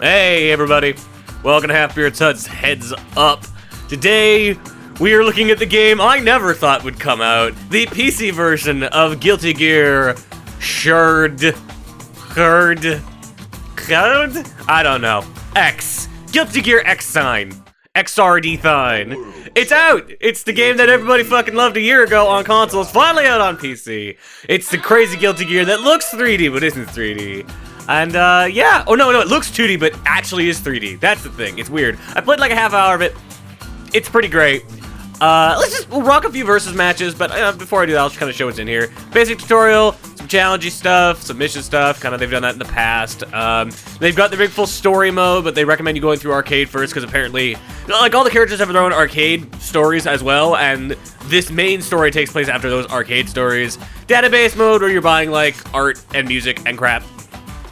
Hey everybody, welcome to Half Beard's Hut's Heads Up. Today, we are looking at the game I never thought would come out, the PC version of Guilty Gear Xrd? I don't know. X. Guilty Gear X sign. XRD thine. It's out! It's the game that everybody fucking loved a year ago on consoles, finally out on PC. It's the crazy Guilty Gear that looks 3D but isn't 3D. And, yeah. Oh, no, it looks 2D, but actually is 3D. That's the thing. It's weird. I played like a half hour of it. It's pretty great. We'll rock a few versus matches, but before I do that, I'll just kind of show what's in here. Basic tutorial, some challengey stuff, some mission stuff. Kind of, they've done that in the past. They've got the big full story mode, but they recommend you going through arcade first, because apparently, like, all the characters have their own arcade stories as well, and this main story takes place after those arcade stories. Database mode, where you're buying, like, art and music and crap.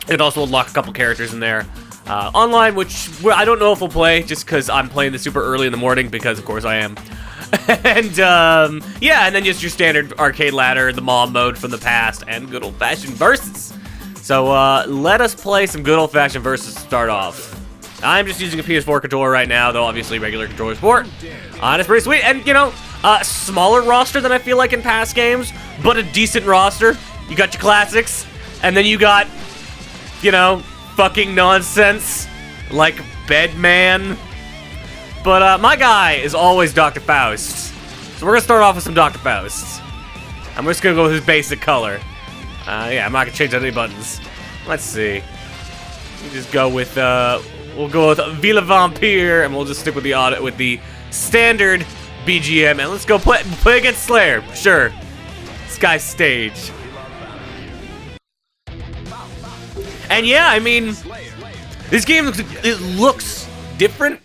It also will unlock a couple characters in there. Online, which I don't know if we'll play, just because I'm playing this super early in the morning, because of course I am. And, yeah, and then just your standard arcade ladder, the mom mode from the past, and good old-fashioned versus. So, let us play some good old-fashioned versus to start off. I'm just using a PS4 controller right now, though obviously regular controller support. And it's pretty sweet, and, you know, smaller roster than I feel like in past games, but a decent roster. You got your classics, and then you got, you know, fucking nonsense, like Bedman. But, my guy is always Dr. Faust. So we're gonna start off with some Dr. Faust. I'm just gonna go with his basic color. Yeah, I'm not gonna change any buttons. Let's see. We'll just go with, we'll go with Villa Vampire, and we'll just stick with the standard BGM, and let's go play against Slayer. Sure. This guy's stage. And yeah, I mean, this game looks different,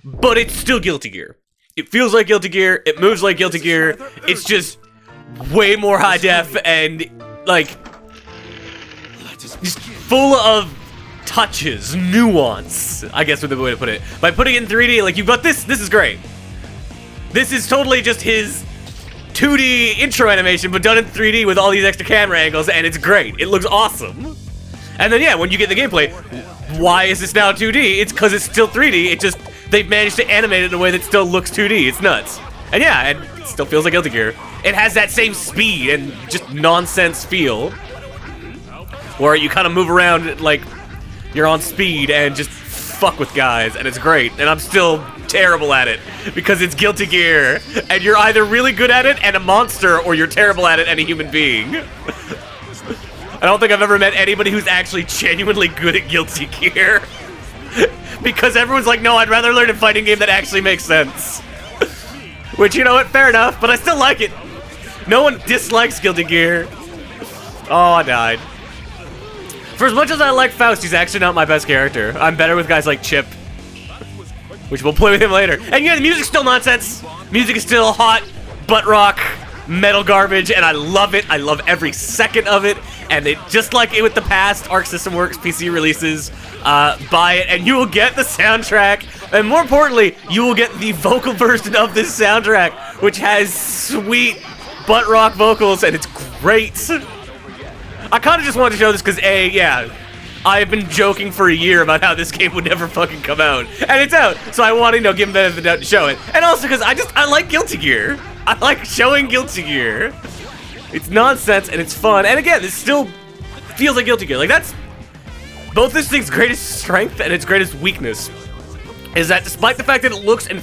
but it's still Guilty Gear. It feels like Guilty Gear, it moves like Guilty Gear, it's just way more high def and, like, just full of touches, nuance, I guess would be the way to put it. By putting it in 3D, like, you've got this is great. This is totally just his 2D intro animation, but done in 3D with all these extra camera angles, and it's great. It looks awesome. And then, yeah, when you get the gameplay, why is this now 2D? It's because it's still 3D, it just, they've managed to animate it in a way that still looks 2D, it's nuts. And yeah, it still feels like Guilty Gear. It has that same speed and just nonsense feel, where you kind of move around like you're on speed and just fuck with guys, and it's great. And I'm still terrible at it, because it's Guilty Gear, and you're either really good at it and a monster, or you're terrible at it and a human being. I don't think I've ever met anybody who's actually genuinely good at Guilty Gear. Because everyone's like, no, I'd rather learn a fighting game that actually makes sense. Which, you know what, fair enough, but I still like it. No one dislikes Guilty Gear. Oh, I died. For as much as I like Faust, he's actually not my best character. I'm better with guys like Chip, which we'll play with him later. And yeah, the music's still nonsense. Music is still hot, butt rock, metal garbage, and I love it. I love every second of it. And it, just like it with the past Arc System Works PC releases, buy it and you will get the soundtrack. And more importantly, you will get the vocal version of this soundtrack, which has sweet butt rock vocals, and it's great. I kind of just wanted to show this because, yeah, I've been joking for a year about how this game would never fucking come out. And it's out, so I want to, you know, give him the benefit of the doubt to show it. And also because I like Guilty Gear. I like showing Guilty Gear. It's nonsense, and it's fun. And again, this still feels like Guilty Gear. Like, that's both this thing's greatest strength and its greatest weakness, is that despite the fact that it looks and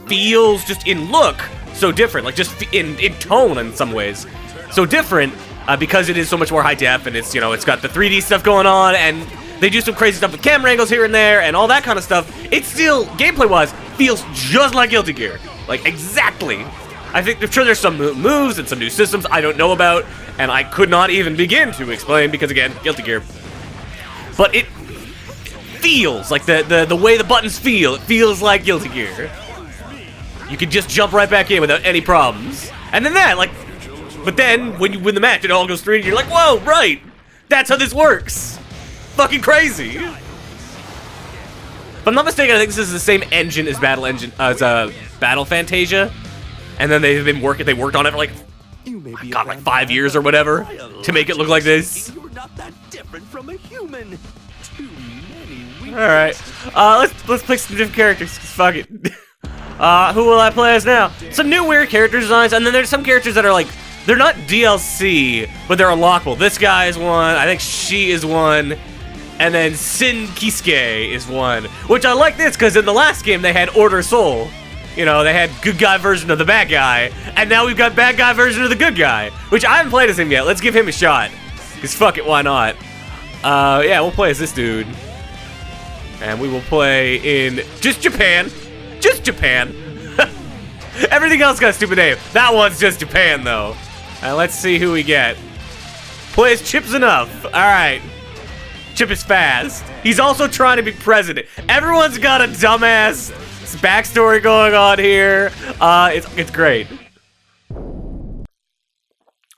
feels just in look so different, like just in tone in some ways, so different, because it is so much more high def, and it's, you know, it's got the 3D stuff going on, and they do some crazy stuff with camera angles here and there, and all that kind of stuff. It still, gameplay-wise, feels just like Guilty Gear. Like, exactly. I'm sure there's some moves and some new systems I don't know about, and I could not even begin to explain, because again, Guilty Gear. But it feels like the way the buttons feel, it feels like Guilty Gear. You can just jump right back in without any problems. And then that, like, but then when you win the match, it all goes through, and you're like, whoa, right, that's how this works. Fucking crazy. If I'm not mistaken, I think this is the same engine as Battle Fantasia. And then they worked on it for like, like 5 years or whatever to make it look like this. You're not that different from a human. Alright. Let's pick some different characters, 'cause fuck it. Who will I play as now? Some new weird character designs, and then there's some characters that are like, they're not DLC, but they're unlockable. This guy is one, I think she is one, and then Sin Kisuke is one. Which I like this, because in the last game they had Order Soul. You know, they had good guy version of the bad guy, and now we've got bad guy version of the good guy, which I haven't played as him yet. Let's give him a shot, because fuck it, why not? Yeah, we'll play as this dude. And we will play in just Japan. Just Japan. Everything else got a stupid name. That one's just Japan, though. Let's see who we get. Play as Chip's enough. Alright. Chip is fast. He's also trying to be president. Everyone's got a dumbass backstory going on here. It's great.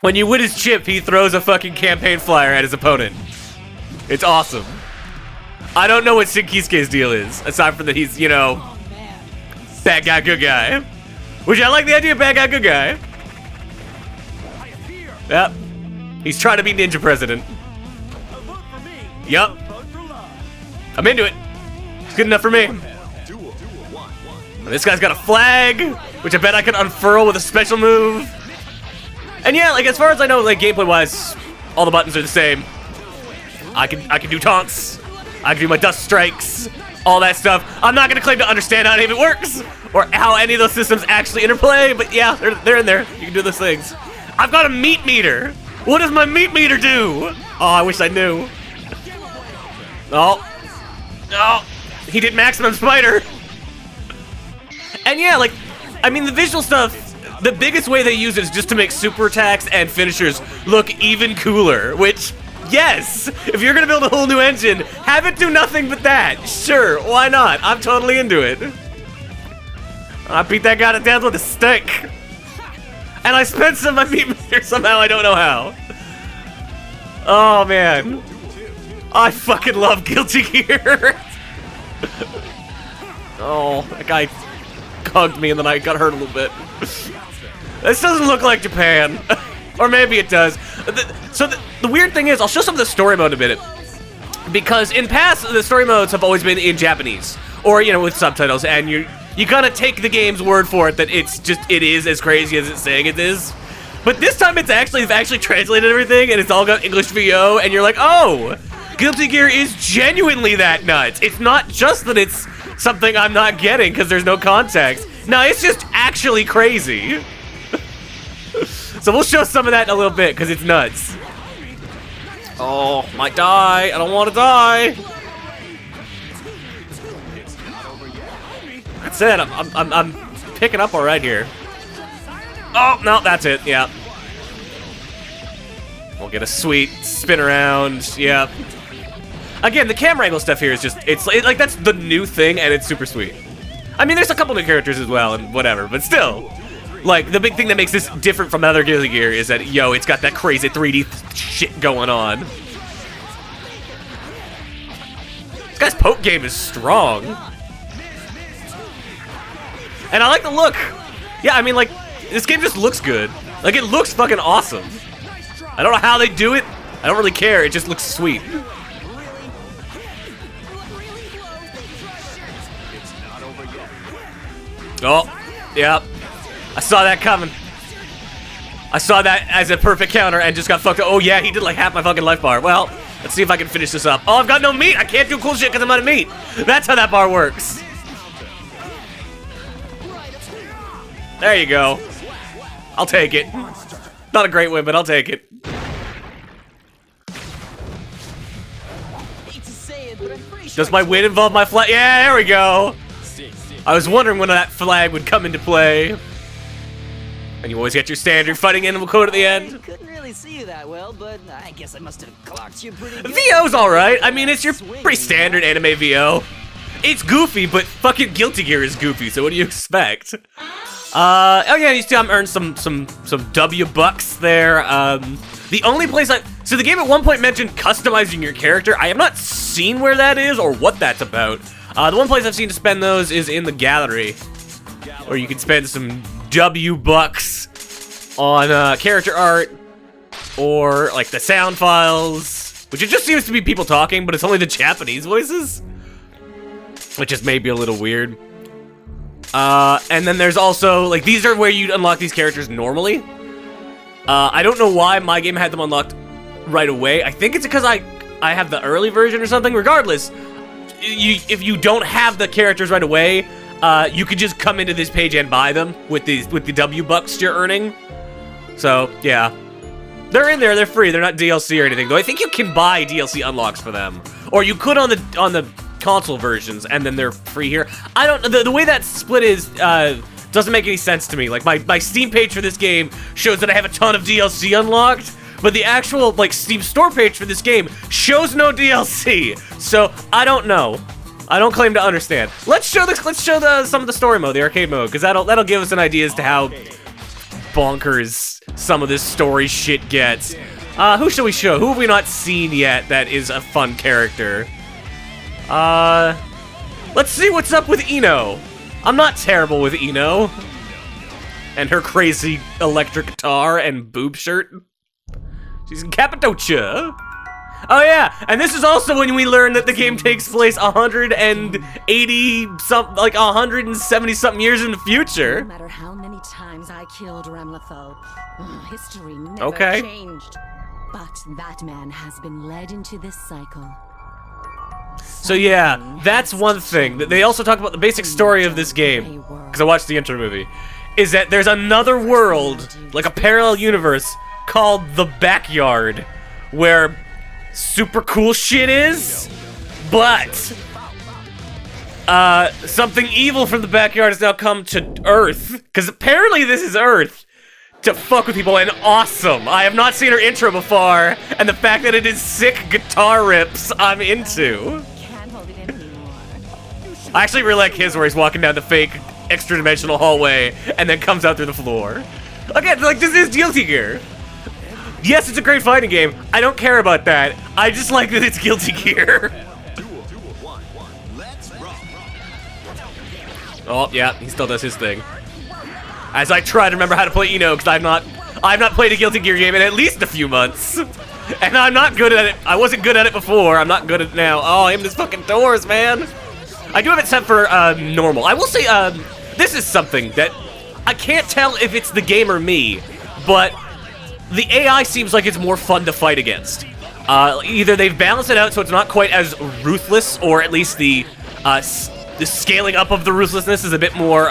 When you win his Chip, he throws a fucking campaign flyer at his opponent. It's awesome. I don't know what Sin Kisuke's deal is, aside from that he's, you know, bad guy, good guy. Which I like the idea of bad guy, good guy. Yep. He's trying to be ninja president. Yup. I'm into it. It's good enough for me. This guy's got a flag, which I bet I can unfurl with a special move. And yeah, like as far as I know, like gameplay-wise, all the buttons are the same. I can do taunts. I can do my dust strikes, all that stuff. I'm not gonna claim to understand how any of it works, or how any of those systems actually interplay, but yeah, they're in there. You can do those things. I've got a meat meter. What does my meat meter do? Oh, I wish I knew. Oh. Oh. He did maximum spider. And yeah, like, I mean, the visual stuff, the biggest way they use it is just to make super attacks and finishers look even cooler, which... yes! If you're gonna build a whole new engine, have it do nothing but that. Sure, why not? I'm totally into it. I beat that guy to death with a stick. And I spent some of my meat meter somehow, I don't know how. Oh, man. I fucking love Guilty Gear. Oh, that guy hugged me and then I got hurt a little bit. This doesn't look like Japan. Or maybe it does. So the weird thing is, I'll show some of the story mode in a minute. Because in past, the story modes have always been in Japanese. Or, you know, with subtitles. And you gotta take the game's word for it that it is as crazy as it's saying it is. But this time they've actually translated everything and it's all got English VO. And you're like, oh, Guilty Gear is genuinely that nuts. It's not just that it's something I'm not getting because there's no context. No, it's just actually crazy. So we'll show some of that in a little bit, because it's nuts. Oh, might die. I don't want to die. That's it. I'm picking up all right here. Oh, no, that's it. Yeah. We'll get a sweet spin around. Yeah. Again, the camera angle stuff here is just, it's like that's the new thing, and it's super sweet. I mean, there's a couple new characters as well, and whatever, but still. Like, the big thing that makes this different from other Guilty Gear is that, yo, it's got that crazy 3D shit going on. This guy's poke game is strong. And I like the look. Yeah, I mean, like, this game just looks good. Like, it looks fucking awesome. I don't know how they do it. I don't really care. It just looks sweet. Oh, yeah. I saw that coming. I saw that as a perfect counter and just got fucked up. Oh yeah, he did like half my fucking life bar. Well, let's see if I can finish this up. Oh, I've got no meat. I can't do cool shit because I'm out of meat. That's how that bar works. There you go. I'll take it. Not a great win, but I'll take it. Does my win involve my flag? Yeah, there we go. I was wondering when that flag would come into play. And you always get your standard fighting animal code at the end. I couldn't really see you that well, but I guess I must have clocked you pretty good. VO's alright. I mean, it's your pretty standard anime VO. It's goofy, but fucking Guilty Gear is goofy, so what do you expect? Oh yeah, you see I'm earned some W bucks there. The only place so the game at one point mentioned customizing your character. I have not seen where that is or what that's about. The one place I've seen to spend those is in the gallery, where you can spend some W bucks on character art or like the sound files. which it just seems to be people talking, but it's only the Japanese voices, which is maybe a little weird. And then there's also, like, these are where you unlock these characters normally. I don't know why my game had them unlocked right away. I think it's because I have the early version or something. Regardless, if you don't have the characters right away, you could just come into this page and buy them with the W bucks you're earning. So yeah, they're in there. They're free. They're not DLC or anything. Though I think you can buy DLC unlocks for them, or you could on the console versions, and then they're free here. I don't. The way that split is doesn't make any sense to me. Like my Steam page for this game shows that I have a ton of DLC unlocked, but the actual like Steam store page for this game shows no DLC. So I don't know. I don't claim to understand. Let's show some of the story mode, the arcade mode, because that'll give us an idea as to how bonkers some of this story shit gets. Who shall we show? Who have we not seen yet that is a fun character? Let's see what's up with Ino. I'm not terrible with Ino. And her crazy electric guitar and boob shirt. She's in Cappadocia. Oh yeah, and this is also when we learn that the game takes place 170 something years in the future. No matter how many times I killed Ramlethal, history never changed. But that man has been led into this cycle. So yeah, that's one thing. They also talk about the basic story of this game, because I watched the intro movie, is that there's another world, like a parallel universe, called The Backyard, where super cool shit is, but something evil from the backyard has now come to Earth, because apparently this is Earth, to fuck with people, and awesome. I have not seen her intro before, and the fact that it is sick guitar rips I'm into. I actually really like his where he's walking down the fake extra-dimensional hallway and then comes out through the floor. Again, like, this is Guilty Gear. Yes, it's a great fighting game. I don't care about that. I just like that it's Guilty Gear. Oh, yeah, he still does his thing. As I try to remember how to play Eno, because I've not played a Guilty Gear game in at least a few months. And I'm not good at it. I wasn't good at it before. I'm not good at it now. Oh, aim these fucking doors, man. I do have it set for normal. I will say, this is something that I can't tell if it's the game or me, but the AI seems like it's more fun to fight against. Either they've balanced it out so it's not quite as ruthless, or at least the scaling up of the ruthlessness is a bit more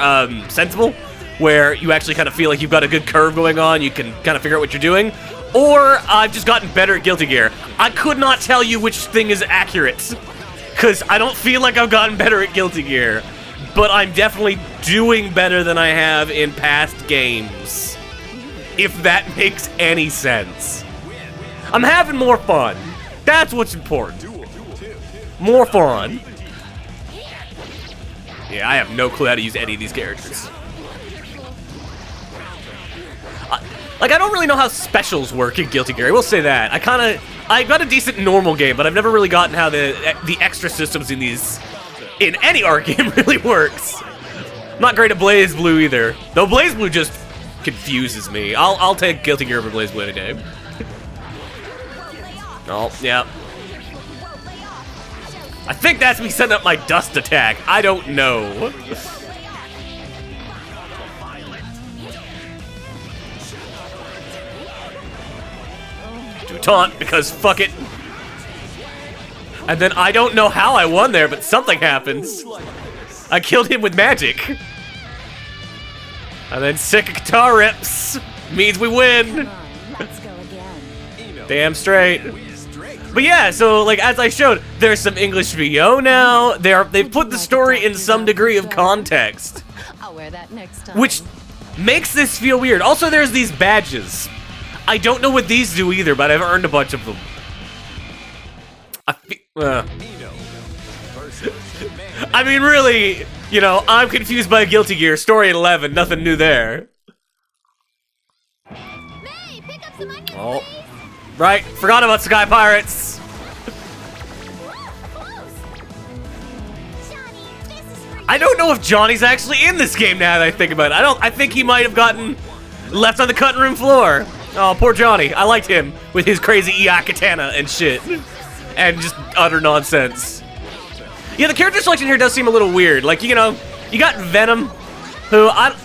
sensible, where you actually kind of feel like you've got a good curve going on, you can kind of figure out what you're doing. Or I've just gotten better at Guilty Gear. I could not tell you which thing is accurate, because I don't feel like I've gotten better at Guilty Gear, but I'm definitely doing better than I have in past games. If that makes any sense. I'm having more fun. That's what's important. More fun. Yeah, I have no clue how to use any of these characters. Like, I don't really know how specials work in Guilty Gear, I will say that. I got a decent normal game, but I've never really gotten how the extra systems in any art game really works. I'm not great at BlazBlue either. Though BlazBlue just confuses me. I'll take Guilty Gear over BlazBlue any day. Oh, yeah. I think that's me setting up my dust attack. I don't know. Do taunt, because fuck it. And then I don't know how I won there, but something happens. I killed him with magic. And then sick guitar rips means we win. Let's go again. Damn straight. But yeah, so like as I showed, there's some English VO now. They've put the story in some degree of context, I'll wear that next time. which makes this feel weird. Also, there's these badges. I don't know what these do either, but I've earned a bunch of them. I mean, really, you know, I'm confused by Guilty Gear. Story at 11, nothing new there. May, pick up some onions, Oh, right, forgot about Sky Pirates. Johnny, this is for you. I don't know if Johnny's actually in this game now that I think about it. I think he might have gotten left on the cutting room floor. Oh, poor Johnny. I liked him with his crazy EI katana and shit. And just utter nonsense. Yeah, the character selection here does seem a little weird. Like, you know, you got Venom, who I've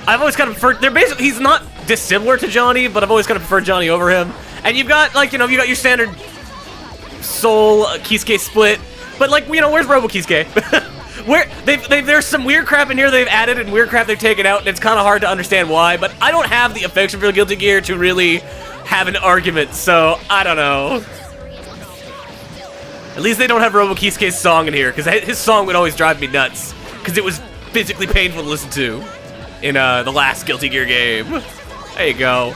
always kind of preferred. They're basically, he's not dissimilar to Johnny, but I've always kind of preferred Johnny over him. And you've got, like, you know, you got your standard Soul Kisuke split. But, like, you know, where's Robo Kisuke? There's some weird crap in here they've added and weird crap they've taken out, and it's kind of hard to understand why. But I don't have the affection for Guilty Gear to really have an argument, so I don't know. At least they don't have Robo Kisuke's song in here, because his song would always drive me nuts, because it was physically painful to listen to in the last Guilty Gear game. There you go.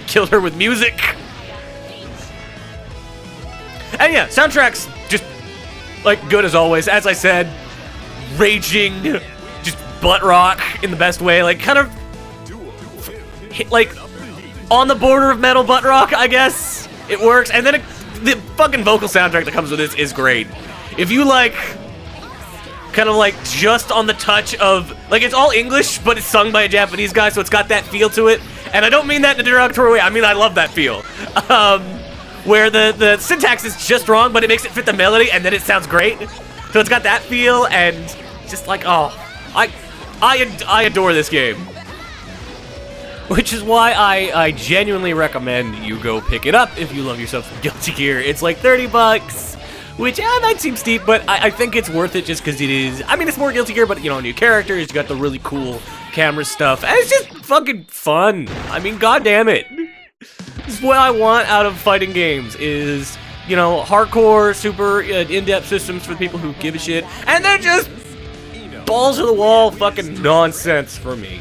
Killed her with music. And yeah, soundtrack's just, like, good as always. As I said, raging, just butt rock in the best way. Like, kind of, like, on the border of metal butt rock, I guess. It works. And then the fucking vocal soundtrack that comes with this is great. If you like, kind of like just on the touch of, like, it's all English, but it's sung by a Japanese guy, so it's got that feel to it. And I don't mean that in a derogatory way. I mean, I love that feel. Where the syntax is just wrong, but it makes it fit the melody, and then it sounds great. So it's got that feel, and just like, oh, I adore this game. Which is why I genuinely recommend you go pick it up if you love yourself some Guilty Gear. It's like 30 bucks, which might seem steep, but I think it's worth it just because it is. I mean, it's more Guilty Gear, but, you know, new characters, you got the really cool camera stuff, and it's just fucking fun. I mean, goddamn it. This is what I want out of fighting games, is, you know, hardcore, super in-depth systems for people who give a shit, and then just balls to the wall fucking nonsense for me.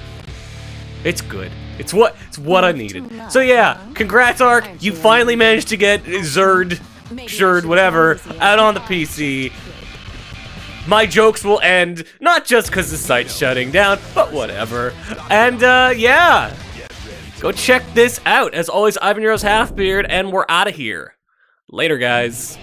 It's good. It's what I needed. So yeah, congrats Ark, you finally managed to get Zerd, whatever, out on the PC. My jokes will end, not just because the site's shutting down, but whatever. And yeah. Go check this out. As always, Ivan Heroes Halfbeard, and we're out of here. Later, guys.